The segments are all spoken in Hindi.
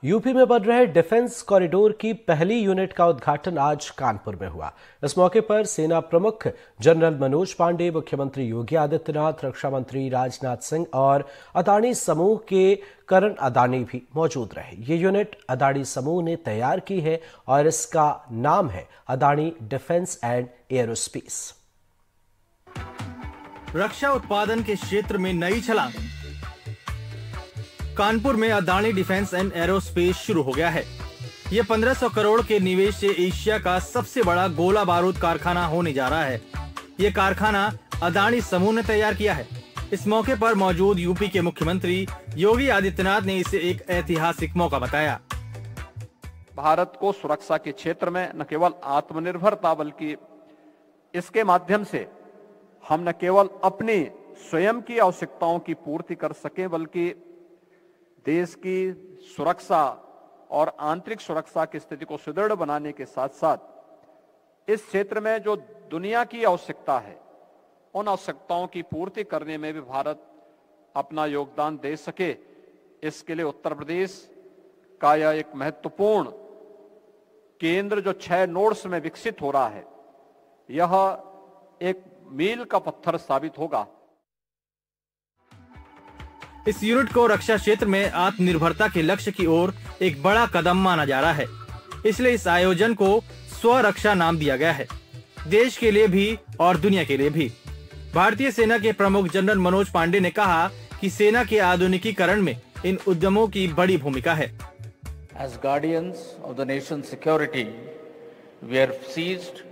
यूपी में बन रहे डिफेंस कॉरिडोर की पहली यूनिट का उद्घाटन आज कानपुर में हुआ। इस मौके पर सेना प्रमुख जनरल मनोज पांडे, मुख्यमंत्री योगी आदित्यनाथ, रक्षा मंत्री राजनाथ सिंह और अदानी समूह के करण अदानी भी मौजूद रहे। ये यूनिट अदानी समूह ने तैयार की है और इसका नाम है अदानी डिफेंस एंड एयरोस्पेस। रक्षा उत्पादन के क्षेत्र में नई छलांग। कानपुर में अदानी डिफेंस एंड एरोस्पेस शुरू हो गया है। ये 1500 करोड़ के निवेश से एशिया का सबसे बड़ा गोला बारूद कारखाना होने जा रहा है। ये कारखाना अदानी समूह ने तैयार किया है। इस मौके पर मौजूद यूपी के मुख्यमंत्री योगी आदित्यनाथ ने इसे एक ऐतिहासिक मौका बताया। भारत को सुरक्षा के क्षेत्र में न केवल आत्मनिर्भरता बल्कि इसके माध्यम से हम न केवल अपनी स्वयं की आवश्यकताओं की पूर्ति कर सकें बल्कि देश की सुरक्षा और आंतरिक सुरक्षा की स्थिति को सुदृढ़ बनाने के साथ साथ इस क्षेत्र में जो दुनिया की आवश्यकता है उन आवश्यकताओं की पूर्ति करने में भी भारत अपना योगदान दे सके, इसके लिए उत्तर प्रदेश का यह एक महत्वपूर्ण केंद्र जो 6 नोड्स में विकसित हो रहा है, यह एक मील का पत्थर साबित होगा। इस यूनिट को रक्षा क्षेत्र में आत्मनिर्भरता के लक्ष्य की ओर एक बड़ा कदम माना जा रहा है। इसलिए इस आयोजन को स्वरक्षा नाम दिया गया है, देश के लिए भी और दुनिया के लिए भी। भारतीय सेना के प्रमुख जनरल मनोज पांडे ने कहा कि सेना के आधुनिकीकरण में इन उद्यमों की बड़ी भूमिका है। As guardians of the nation's security, we are seized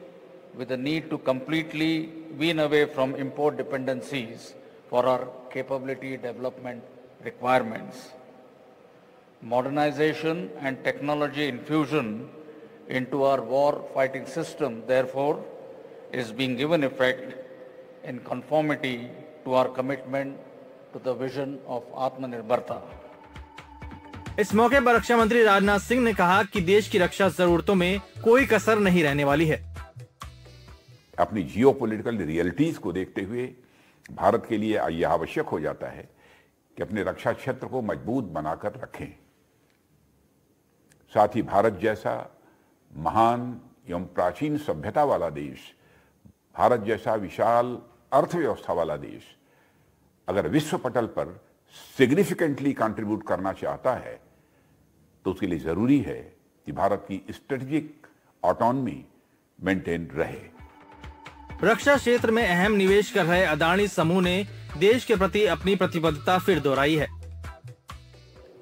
with the need to completely wean away from import dependencies for our capability development requirements. Modernization and technology infusion into our war fighting system, therefore, is being given effect in conformity to our commitment to the vision of Atmanirbharta. इस मौके पर रक्षा मंत्री राजनाथ सिंह ने कहा कि देश की रक्षा जरूरतों में कोई कसर नहीं रहने वाली है। अपनी जियोपॉलिटिकल रियलिटीज को देखते हुए भारत के लिए यह आवश्यक हो जाता है कि अपने रक्षा क्षेत्र को मजबूत बनाकर रखें। साथ ही भारत जैसा महान एवं प्राचीन सभ्यता वाला देश, भारत जैसा विशाल अर्थव्यवस्था वाला देश अगर विश्व पटल पर सिग्निफिकेंटली कंट्रीब्यूट करना चाहता है तो उसके लिए जरूरी है कि भारत की स्ट्रेटेजिक ऑटोनॉमी मेंटेन रहे। रक्षा क्षेत्र में अहम निवेश कर रहे अदानी समूह ने देश के प्रति अपनी प्रतिबद्धता फिर दोहराई है।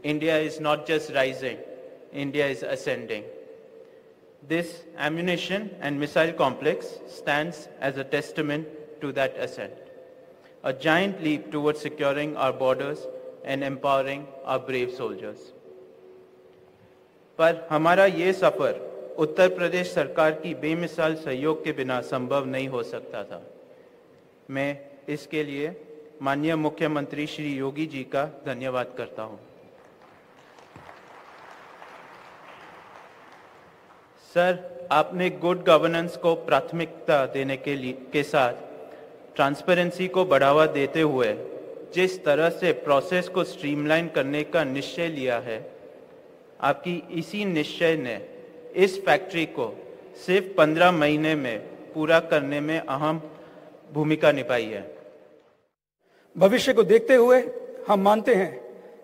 India is not just rising, India is ascending. This ammunition and missile complex stands as a testament to that ascent. A giant leap towards securing our borders and empowering our brave soldiers. पर हमारा ये सफर उत्तर प्रदेश सरकार की बेमिसाल सहयोग के बिना संभव नहीं हो सकता था। मैं इसके लिए माननीय मुख्यमंत्री श्री योगी जी का धन्यवाद करता हूं। सर, आपने गुड गवर्नेंस को प्राथमिकता देने के साथ ट्रांसपेरेंसी को बढ़ावा देते हुए जिस तरह से प्रोसेस को स्ट्रीमलाइन करने का निश्चय लिया है, आपकी इसी निश्चय ने इस फैक्ट्री को सिर्फ 15 महीने में पूरा करने में अहम भूमिका निभाई है। भविष्य को देखते हुए हम मानते हैं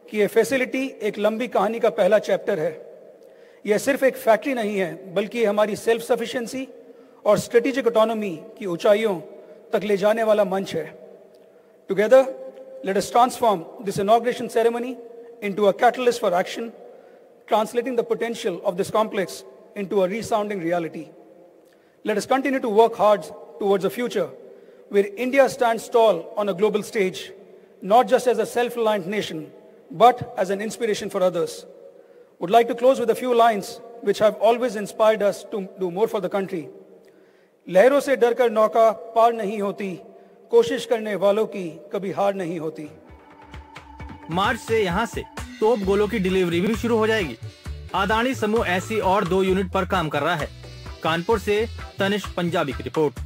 कि यह फैसिलिटी एक लंबी कहानी का पहला चैप्टर है। यह सिर्फ एक फैक्ट्री नहीं है बल्कि हमारी सेल्फ सफिशिएंसी और स्ट्रेटेजिक ऑटोनॉमी की ऊंचाइयों तक ले जाने वाला मंच है। Together let us transform this inauguration ceremony into a catalyst for action, translating the potential of this complex into a resounding reality. Let us continue to work hard towards a future where India stands tall on a global stage, not just as a self-reliant nation, but as an inspiration for others. Would like to close with a few lines which have always inspired us to do more for the country. लहरों से डरकर नौका पार नहीं होती, कोशिश करने वालों की कभी हार नहीं होती। मार्च से यहाँ से तोप गोलों की डिलीवरी भी शुरू हो जाएगी। अदानी समूह ऐसी और 2 यूनिट पर काम कर रहा है। कानपुर से तनिष्क पंजाबी की रिपोर्ट।